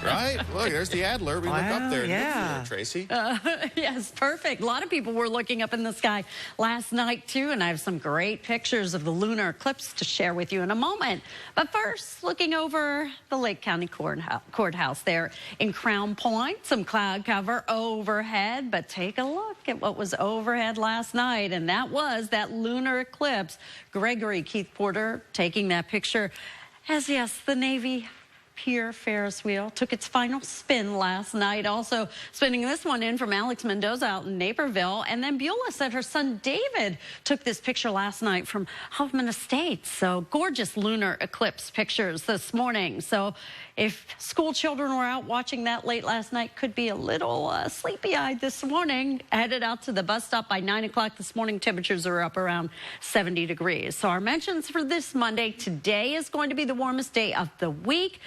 Right? Look, there's the Adler. We look up there. Yeah. Tracy. Yes, perfect. A lot of people were looking up in the sky last night, too, and I have some great pictures of the lunar eclipse to share with you in a moment. But first, looking over the Lake County Courthouse there in Crown Point, some cloud cover overhead, but take a look at what was overhead last night, and that was that lunar eclipse. Gregory Keith Porter taking that picture as, yes, the Navy Pier Ferris wheel took its final spin last night. Also spinning this one in from Alex Mendoza out in Naperville. And then Beulah said her son David took this picture last night from Hoffman Estates. So gorgeous lunar eclipse pictures this morning. So if school children were out watching that late last night, could be a little sleepy-eyed this morning. Headed out to the bus stop by 9 o'clock this morning. Temperatures are up around 70 degrees. So our mentions for this Monday, today is going to be the warmest day of the week.